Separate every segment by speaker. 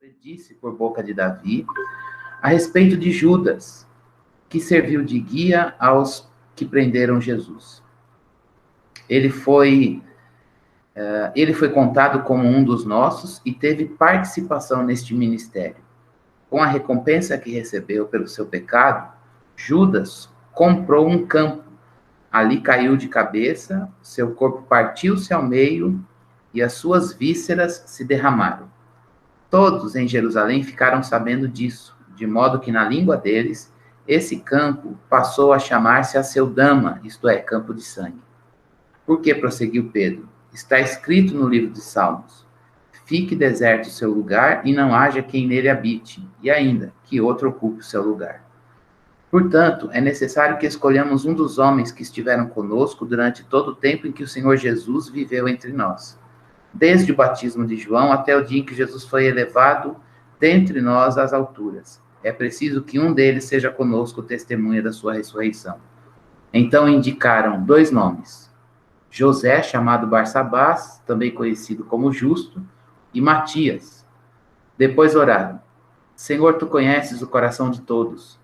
Speaker 1: predisse por boca de Davi a respeito de Judas, que serviu de guia aos que prenderam Jesus. Ele foi contado como um dos nossos e teve participação neste ministério. Com a recompensa que recebeu pelo seu pecado, Judas comprou um campo. Ali caiu de cabeça, seu corpo partiu-se ao meio e as suas vísceras se derramaram. Todos em Jerusalém ficaram sabendo disso, de modo que na língua deles, esse campo passou a chamar-se Aceldama, isto é, campo de sangue. Por que prosseguiu Pedro? Está escrito no livro de Salmos: fique deserto o seu lugar e não haja quem nele habite, e ainda que outro ocupe o seu lugar. Portanto, é necessário que escolhamos um dos homens que estiveram conosco durante todo o tempo em que o Senhor Jesus viveu entre nós, desde o batismo de João até o dia em que Jesus foi elevado dentre nós às alturas. É preciso que um deles seja conosco testemunha da sua ressurreição. Então indicaram 2 nomes: José, chamado Barsabás, também conhecido como Justo, e Matias. Depois oraram: Senhor, tu conheces o coração de todos.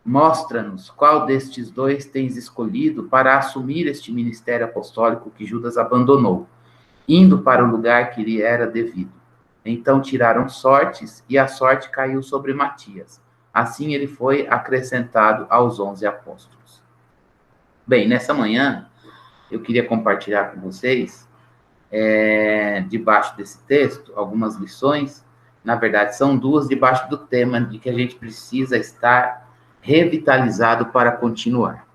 Speaker 1: Mostra-nos qual destes 2 tens escolhido para assumir este ministério apostólico que Judas abandonou, indo para o lugar que lhe era devido. Então tiraram sortes, e a sorte caiu sobre Matias. Assim ele foi acrescentado aos 11 apóstolos. Bem, nessa manhã, eu queria compartilhar com vocês, debaixo desse texto, algumas lições. Na verdade, são 2 debaixo do tema de que a gente precisa estar revitalizado para continuar.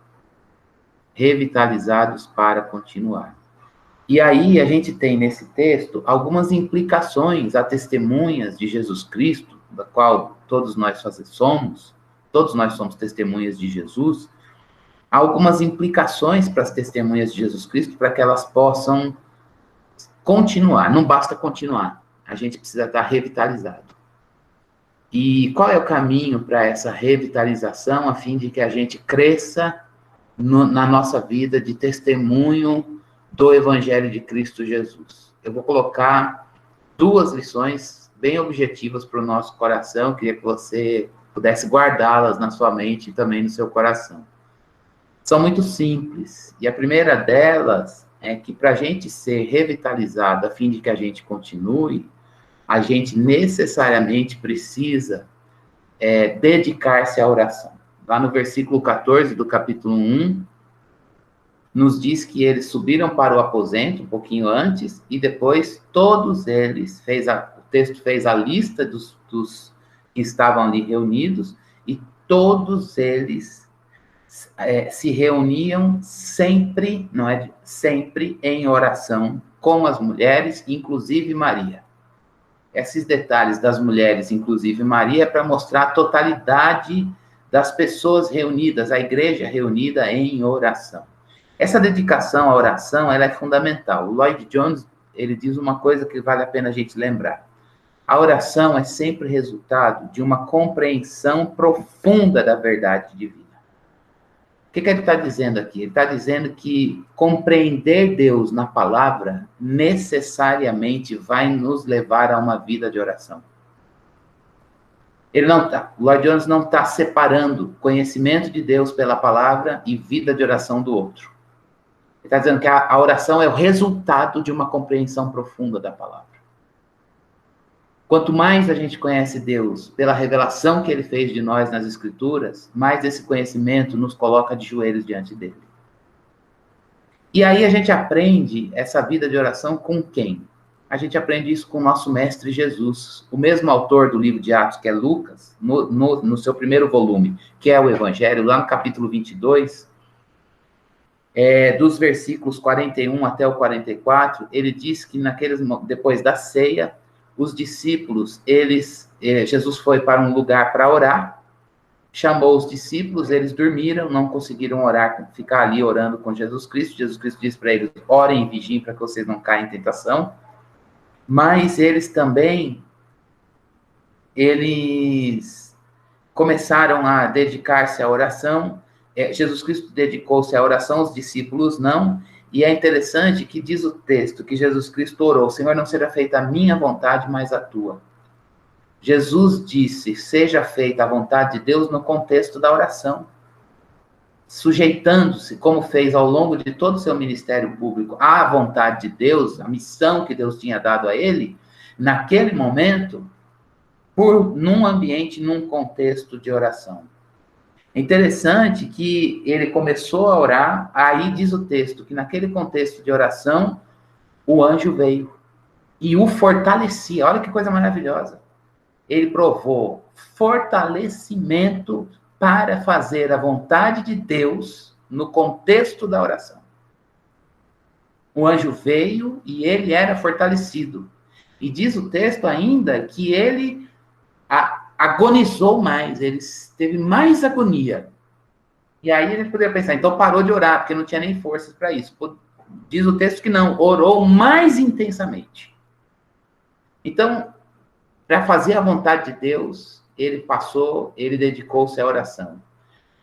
Speaker 1: Revitalizados para continuar. E aí a gente tem nesse texto algumas implicações a testemunhas de Jesus Cristo, da qual todos nós somos testemunhas de Jesus. Há algumas implicações para as testemunhas de Jesus Cristo para que elas possam continuar. Não basta continuar, a gente precisa estar revitalizado. E qual é o caminho para essa revitalização, a fim de que a gente cresça na nossa vida de testemunho do Evangelho de Cristo Jesus? Eu vou colocar 2 lições bem objetivas para o nosso coração. Eu queria que você pudesse guardá-las na sua mente e também no seu coração. São muito simples. E a primeira delas é que para a gente ser revitalizado, a fim de que a gente continue, a gente necessariamente precisa dedicar-se à oração. Lá no versículo 14 do capítulo 1, nos diz que eles subiram para o aposento um pouquinho antes, e depois todos eles, o texto fez a lista dos que estavam ali reunidos, e todos eles se reuniam sempre, sempre em oração com as mulheres, inclusive Maria. Esses detalhes das mulheres, inclusive Maria, é para mostrar a totalidade das pessoas reunidas, a igreja reunida em oração. Essa dedicação à oração, ela é fundamental. O Lloyd Jones, ele diz uma coisa que vale a pena a gente lembrar. A oração é sempre resultado de uma compreensão profunda da verdade divina. O que ele está dizendo aqui? Ele está dizendo que compreender Deus na palavra necessariamente vai nos levar a uma vida de oração. O Lloyd Jones não está separando conhecimento de Deus pela palavra e vida de oração do outro. Ele está dizendo que a oração é o resultado de uma compreensão profunda da palavra. Quanto mais a gente conhece Deus pela revelação que ele fez de nós nas Escrituras, mais esse conhecimento nos coloca de joelhos diante dele. E aí a gente aprende essa vida de oração com quem? A gente aprende isso com o nosso mestre Jesus. O mesmo autor do livro de Atos, que é Lucas, no seu primeiro volume, que é o Evangelho, lá no capítulo 22, dos versículos 41 até o 44, ele diz que depois da ceia, os discípulos, Jesus foi para um lugar para orar, chamou os discípulos, eles dormiram, não conseguiram orar, ficar ali orando com Jesus Cristo. Jesus Cristo disse para eles: orem e vigiem para que vocês não caem em tentação. Mas eles começaram a dedicar-se à oração. Jesus Cristo dedicou-se à oração, os discípulos não. E é interessante que diz o texto que Jesus Cristo orou: Senhor, não seja feita a minha vontade, mas a tua. Jesus disse, seja feita a vontade de Deus no contexto da oração, sujeitando-se, como fez ao longo de todo o seu ministério público, à vontade de Deus, a missão que Deus tinha dado a ele, naquele momento, num ambiente, num contexto de oração. É interessante que ele começou a orar, aí diz o texto, que naquele contexto de oração, o anjo veio e o fortalecia. Olha que coisa maravilhosa. Ele provou fortalecimento para fazer a vontade de Deus no contexto da oração. O anjo veio e ele era fortalecido. E diz o texto ainda que ele agonizou mais, ele teve mais agonia. E aí ele poderia pensar, então parou de orar, porque não tinha nem forças para isso. Diz o texto que não, orou mais intensamente. Então, para fazer a vontade de Deus, ele dedicou-se à oração.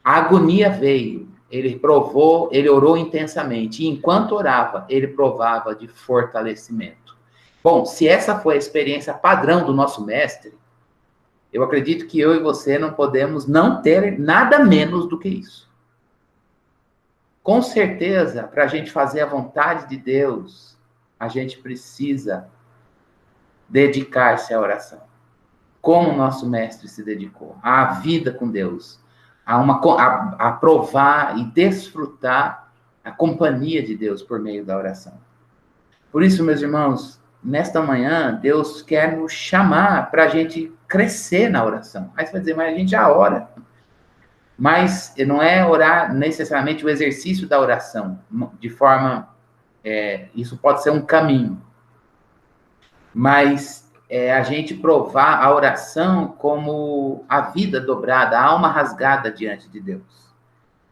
Speaker 1: A agonia veio, ele orou intensamente. E enquanto orava, ele provava de fortalecimento. Bom, se essa foi a experiência padrão do nosso mestre, eu acredito que eu e você não podemos não ter nada menos do que isso. Com certeza, para a gente fazer a vontade de Deus, a gente precisa dedicar-se à oração. Como o nosso mestre se dedicou à vida com Deus, a provar e desfrutar a companhia de Deus por meio da oração. Por isso, meus irmãos, nesta manhã, Deus quer nos chamar para a gente crescer na oração. Aí você vai dizer, mas a gente já ora. Mas não é orar necessariamente o exercício da oração, de forma... isso pode ser um caminho. Mas a gente provar a oração como a vida dobrada, a alma rasgada diante de Deus.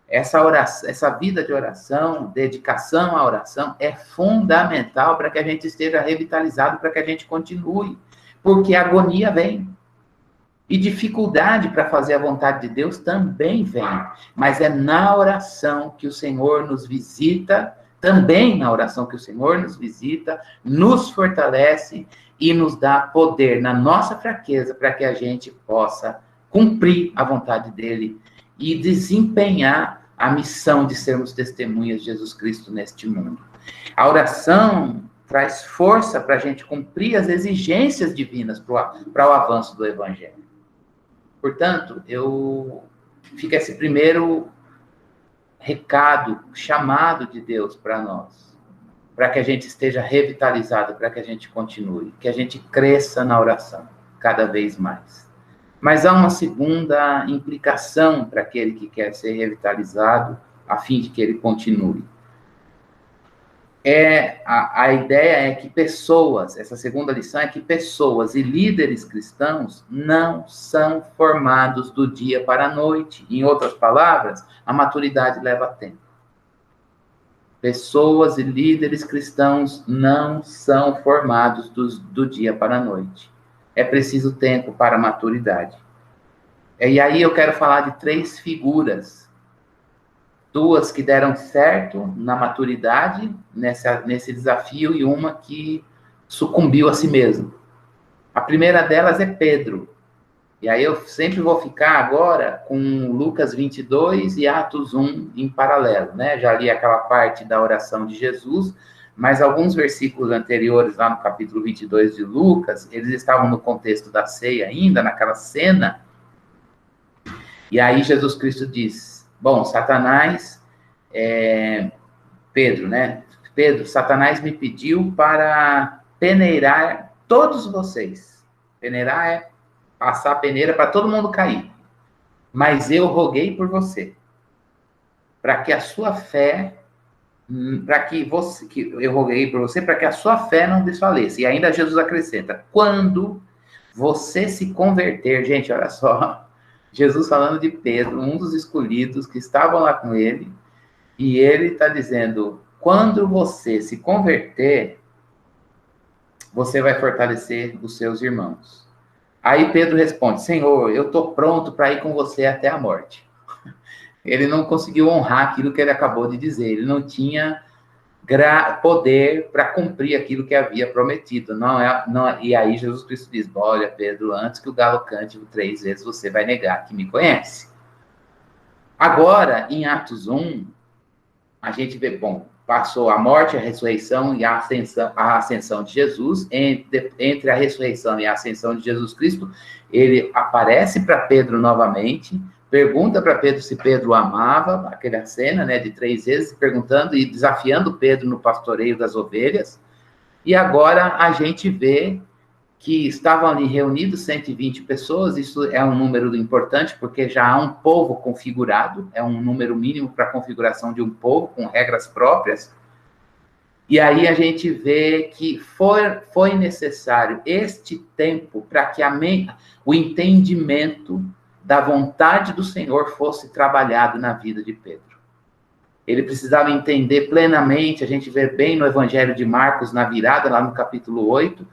Speaker 1: Essa vida de oração, dedicação à oração, é fundamental para que a gente esteja revitalizado, para que a gente continue. Porque a agonia vem. E dificuldade para fazer a vontade de Deus também vem. Mas é na oração que o Senhor nos visita, também na oração que o Senhor nos visita, nos fortalece e nos dá poder na nossa fraqueza para que a gente possa cumprir a vontade dele e desempenhar a missão de sermos testemunhas de Jesus Cristo neste mundo. A oração traz força para a gente cumprir as exigências divinas para o avanço do Evangelho. Portanto, fica esse primeiro recado, chamado de Deus para nós, para que a gente esteja revitalizado, para que a gente continue, que a gente cresça na oração cada vez mais. Mas há uma segunda implicação para aquele que quer ser revitalizado, a fim de que ele continue. A ideia é que essa segunda lição é que pessoas e líderes cristãos não são formados do dia para a noite. Em outras palavras, a maturidade leva tempo. Pessoas e líderes cristãos não são formados do dia para a noite. É preciso tempo para a maturidade. E aí eu quero falar de 3 figuras. 2 que deram certo na maturidade, nesse desafio, e uma que sucumbiu a si mesma. A primeira delas é Pedro. E aí eu sempre vou ficar agora com Lucas 22 e Atos 1 em paralelo, né? Já li aquela parte da oração de Jesus, mas alguns versículos anteriores, lá no capítulo 22 de Lucas, eles estavam no contexto da ceia ainda, naquela cena. E aí Jesus Cristo diz... Bom, Satanás, Pedro, né? Pedro, Satanás me pediu para peneirar todos vocês. Peneirar é passar a peneira para todo mundo cair. Mas eu roguei por você, para que a sua fé, eu roguei por você para que a sua fé não desfaleça. E ainda Jesus acrescenta, quando você se converter, gente, olha só... Jesus falando de Pedro, um dos escolhidos que estavam lá com ele, e ele está dizendo, quando você se converter, você vai fortalecer os seus irmãos. Aí Pedro responde, Senhor, eu estou pronto para ir com você até a morte. Ele não conseguiu honrar aquilo que ele acabou de dizer, ele não tinha poder para cumprir aquilo que havia prometido. E aí Jesus Cristo diz: olha, Pedro, antes que o galo cante 3 vezes, você vai negar que me conhece. Agora, em Atos 1, a gente vê, passou a morte, a ressurreição e a ascensão de Jesus. Entre a ressurreição e a ascensão de Jesus Cristo, ele aparece para Pedro novamente, pergunta para Pedro se Pedro o amava, aquela cena, né, de 3 vezes, perguntando e desafiando Pedro no pastoreio das ovelhas. E agora a gente vê que estavam ali reunidos 120 pessoas, isso é um número importante, porque já há um povo configurado, é um número mínimo para a configuração de um povo, com regras próprias. E aí a gente vê que foi necessário este tempo para que o entendimento da vontade do Senhor fosse trabalhado na vida de Pedro. Ele precisava entender plenamente, a gente vê bem no Evangelho de Marcos, na virada, lá no capítulo 8,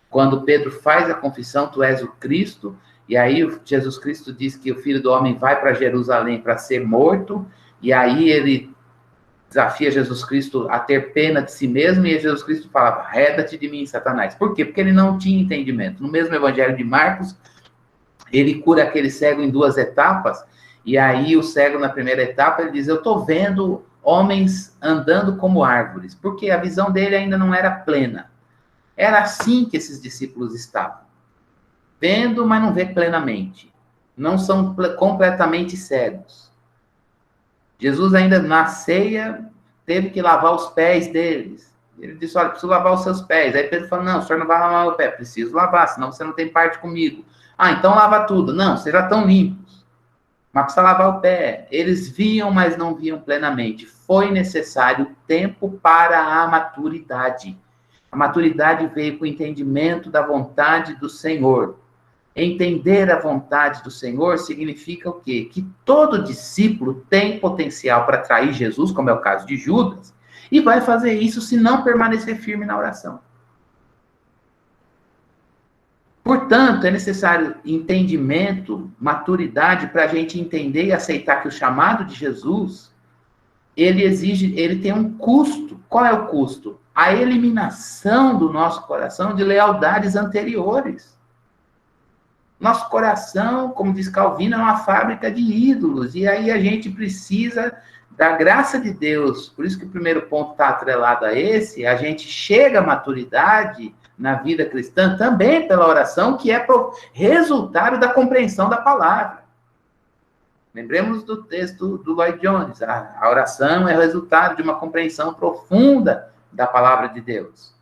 Speaker 1: quando Pedro faz a confissão, tu és o Cristo, e aí Jesus Cristo diz que o Filho do Homem vai para Jerusalém para ser morto, e aí ele desafia Jesus Cristo a ter pena de si mesmo, e Jesus Cristo falava: arreda-te de mim, Satanás. Por quê? Porque ele não tinha entendimento. No mesmo Evangelho de Marcos, ele cura aquele cego em 2 etapas, e aí o cego, na primeira etapa, ele diz: eu estou vendo homens andando como árvores, porque a visão dele ainda não era plena. Era assim que esses discípulos estavam. Vendo, mas não vê plenamente. Não são completamente cegos. Jesus ainda na ceia teve que lavar os pés deles. Ele disse: olha, preciso lavar os seus pés. Aí Pedro falou: não, o senhor não vai lavar meu pé. Preciso lavar, senão você não tem parte comigo. Ah, então lava tudo. Não, vocês já estão limpos. Mas precisa lavar o pé. Eles viam, mas não viam plenamente. Foi necessário tempo para a maturidade. A maturidade veio com o entendimento da vontade do Senhor. Entender a vontade do Senhor significa o quê? Que todo discípulo tem potencial para atrair Jesus, como é o caso de Judas, e vai fazer isso se não permanecer firme na oração. Portanto, é necessário entendimento, maturidade, para a gente entender e aceitar que o chamado de Jesus, ele tem um custo. Qual é o custo? A eliminação do nosso coração de lealdades anteriores. Nosso coração, como diz Calvino, é uma fábrica de ídolos, e aí a gente precisa da graça de Deus. Por isso que o primeiro ponto está atrelado a esse, a gente chega à maturidade na vida cristã também pela oração, que é resultado da compreensão da palavra. Lembremos do texto do Lloyd Jones, a oração é o resultado de uma compreensão profunda da palavra de Deus.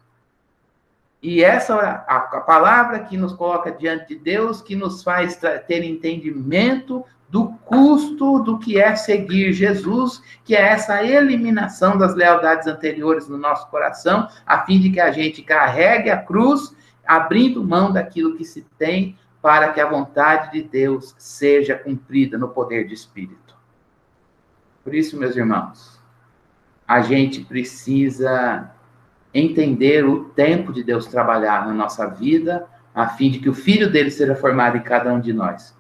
Speaker 1: E a palavra que nos coloca diante de Deus, que nos faz ter entendimento do custo do que é seguir Jesus, que é essa eliminação das lealdades anteriores no nosso coração, a fim de que a gente carregue a cruz, abrindo mão daquilo que se tem, para que a vontade de Deus seja cumprida no poder de Espírito. Por isso, meus irmãos, a gente precisa entender o tempo de Deus trabalhar na nossa vida, a fim de que o Filho dele seja formado em cada um de nós.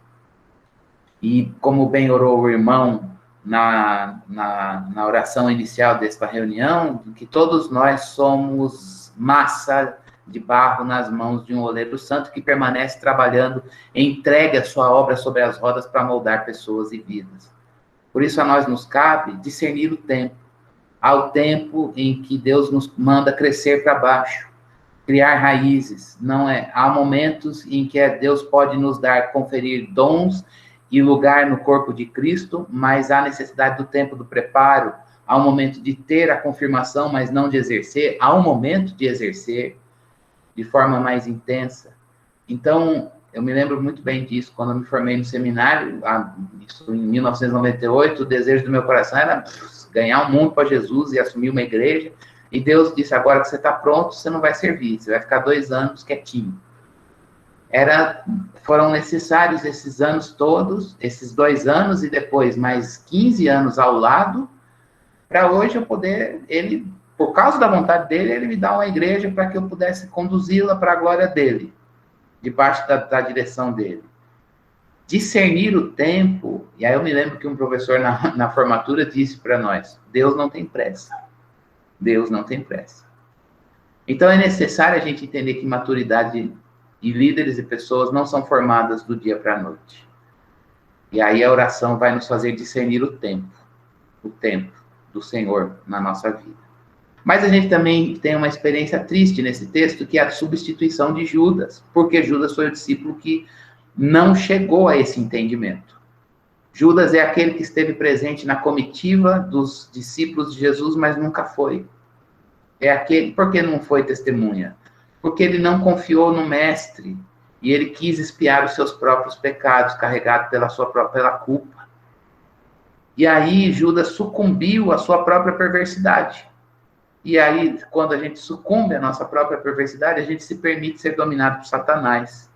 Speaker 1: E como bem orou o irmão na oração inicial desta reunião, que todos nós somos massa de barro nas mãos de um oleiro santo que permanece trabalhando, entregue a sua obra sobre as rodas para moldar pessoas e vidas. Por isso a nós nos cabe discernir o tempo. Ao tempo em que Deus nos manda crescer para baixo, criar raízes. Há momentos em que Deus pode nos conferir dons e lugar no corpo de Cristo, mas há necessidade do tempo do preparo. Há um momento de ter a confirmação, mas não de exercer. Há um momento de exercer de forma mais intensa. Então, eu me lembro muito bem disso, quando eu me formei no seminário, isso em 1998, o desejo do meu coração era ganhar o mundo para Jesus e assumir uma igreja. E Deus disse: agora que você está pronto, você não vai servir, você vai ficar 2 anos quietinho. Foram necessários esses anos todos, esses 2 anos e depois mais 15 anos ao lado, para hoje eu poder, por causa da vontade dele, ele me dá uma igreja para que eu pudesse conduzi-la para a glória dele, debaixo da direção dele. Discernir o tempo, e aí eu me lembro que um professor na formatura disse para nós: Deus não tem pressa. Deus não tem pressa. Então é necessário a gente entender que maturidade e líderes e pessoas não são formadas do dia para a noite. E aí a oração vai nos fazer discernir o tempo do Senhor na nossa vida. Mas a gente também tem uma experiência triste nesse texto, que é a substituição de Judas, porque Judas foi o discípulo que não chegou a esse entendimento. Judas é aquele que esteve presente na comitiva dos discípulos de Jesus, mas nunca foi. É aquele, por que não foi testemunha? Porque ele não confiou no mestre, e ele quis expiar os seus próprios pecados, carregado pela culpa. E aí Judas sucumbiu à sua própria perversidade. E aí, quando a gente sucumbe à nossa própria perversidade, a gente se permite ser dominado por Satanás.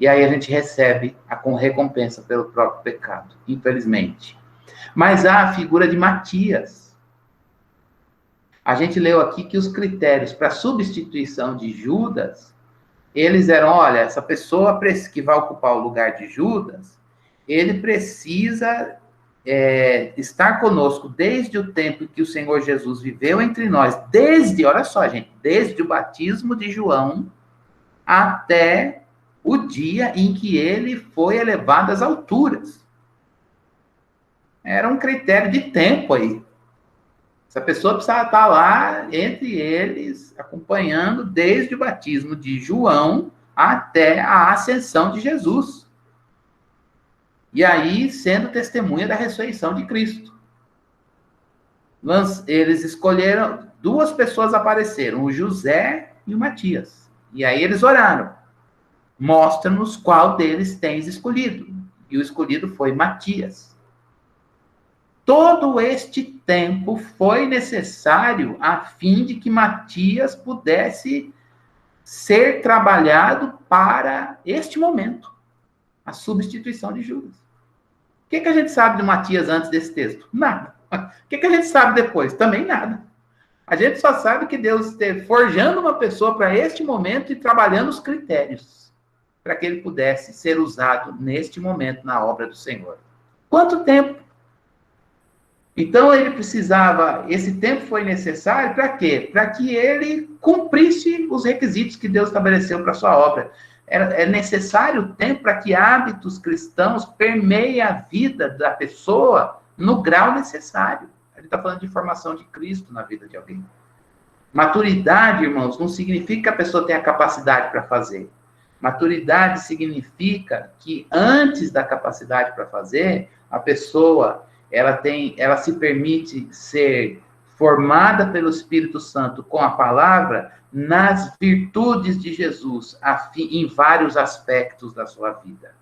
Speaker 1: E aí a gente recebe a recompensa pelo próprio pecado, infelizmente. Mas há a figura de Matias. A gente leu aqui que os critérios para substituição de Judas, eles eram, olha, essa pessoa que vai ocupar o lugar de Judas, ele precisa estar conosco desde o tempo que o Senhor Jesus viveu entre nós, olha só, gente, desde o batismo de João até o dia em que ele foi elevado às alturas. Era um critério de tempo aí. Essa pessoa precisava estar lá entre eles, acompanhando desde o batismo de João até a ascensão de Jesus. E aí, sendo testemunha da ressurreição de Cristo. Eles escolheram, duas pessoas apareceram, o José e o Matias. E aí eles oraram. Mostra-nos qual deles tens escolhido. E o escolhido foi Matias. Todo este tempo foi necessário a fim de que Matias pudesse ser trabalhado para este momento, a substituição de Judas. O que a gente sabe de Matias antes desse texto? Nada. O que a gente sabe depois? Também nada. A gente só sabe que Deus esteve forjando uma pessoa para este momento e trabalhando os critérios para que ele pudesse ser usado neste momento na obra do Senhor. Quanto tempo? Então, ele precisava, esse tempo foi necessário para quê? Para que ele cumprisse os requisitos que Deus estabeleceu para a sua obra. É necessário o tempo para que hábitos cristãos permeiem a vida da pessoa no grau necessário. A gente está falando de formação de Cristo na vida de alguém. Maturidade, irmãos, não significa que a pessoa tenha capacidade para fazer. Maturidade significa que antes da capacidade para fazer, a pessoa ela se permite ser formada pelo Espírito Santo com a palavra nas virtudes de Jesus, em vários aspectos da sua vida.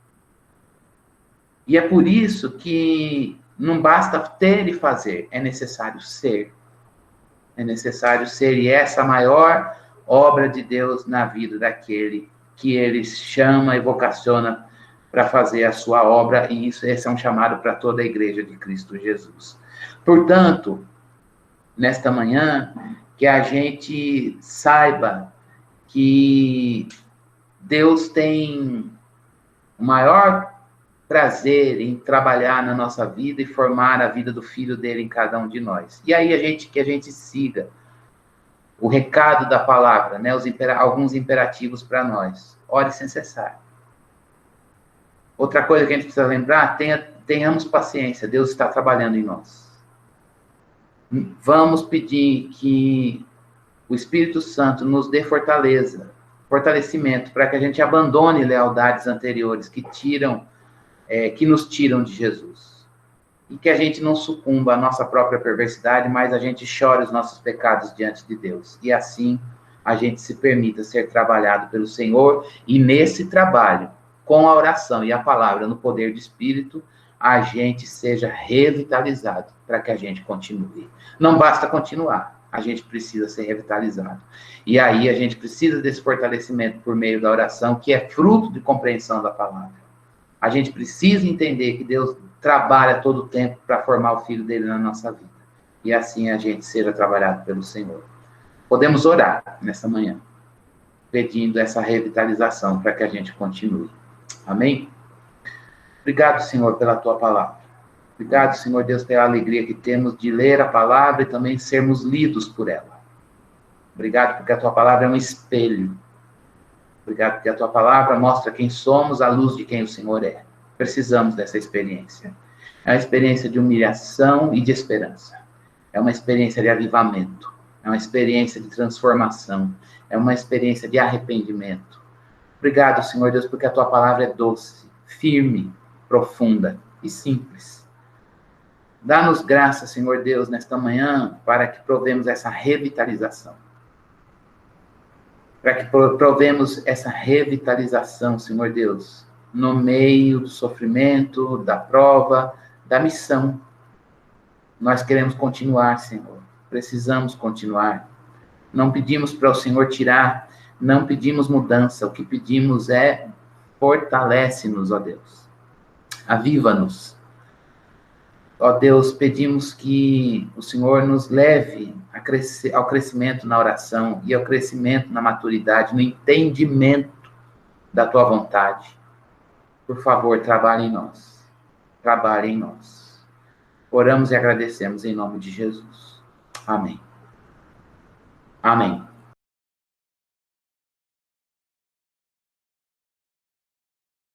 Speaker 1: E é por isso que não basta ter e fazer, é necessário ser. É necessário ser, e essa é a maior obra de Deus na vida daquele que ele chama e vocaciona para fazer a sua obra, e esse é um chamado para toda a igreja de Cristo Jesus. Portanto, nesta manhã, que a gente saiba que Deus tem o maior prazer em trabalhar na nossa vida e formar a vida do Filho dele em cada um de nós. E aí que a gente siga o recado da palavra, né? Alguns imperativos para nós. Ore sem cessar. Outra coisa que a gente precisa lembrar, tenhamos paciência, Deus está trabalhando em nós. Vamos pedir que o Espírito Santo nos dê fortalecimento, para que a gente abandone lealdades anteriores que nos tiram de Jesus. E que a gente não sucumba à nossa própria perversidade, mas a gente chore os nossos pecados diante de Deus. E assim a gente se permita ser trabalhado pelo Senhor, e nesse trabalho, com a oração e a palavra no poder do Espírito, a gente seja revitalizado para que a gente continue. Não basta continuar, a gente precisa ser revitalizado. E aí a gente precisa desse fortalecimento por meio da oração, que é fruto de compreensão da palavra. A gente precisa entender que Deus trabalha todo o tempo para formar o Filho dele na nossa vida. E assim a gente seja trabalhado pelo Senhor. Podemos orar nessa manhã, pedindo essa revitalização para que a gente continue. Amém? Obrigado, Senhor, pela tua palavra. Obrigado, Senhor Deus, pela alegria que temos de ler a palavra e também sermos lidos por ela. Obrigado porque a tua palavra é um espelho. Obrigado porque a tua palavra mostra quem somos à luz de quem o Senhor é. Precisamos dessa experiência. É uma experiência de humilhação e de esperança. É uma experiência de avivamento. É uma experiência de transformação. É uma experiência de arrependimento. Obrigado, Senhor Deus, porque a tua palavra é doce, firme, profunda e simples. Dá-nos graça, Senhor Deus, nesta manhã, para que provemos essa revitalização. Para que provemos essa revitalização, Senhor Deus, no meio do sofrimento, da prova, da missão. Nós queremos continuar, Senhor. Precisamos continuar. Não pedimos para o Senhor tirar, não pedimos mudança. O que pedimos é fortalece-nos, ó Deus. Aviva-nos. Ó Deus, pedimos que o Senhor nos leve ao crescimento na oração e ao crescimento na maturidade, no entendimento da tua vontade. Por favor, trabalhe em nós. Trabalhe em nós. Oramos e agradecemos em nome de Jesus. Amém. Amém.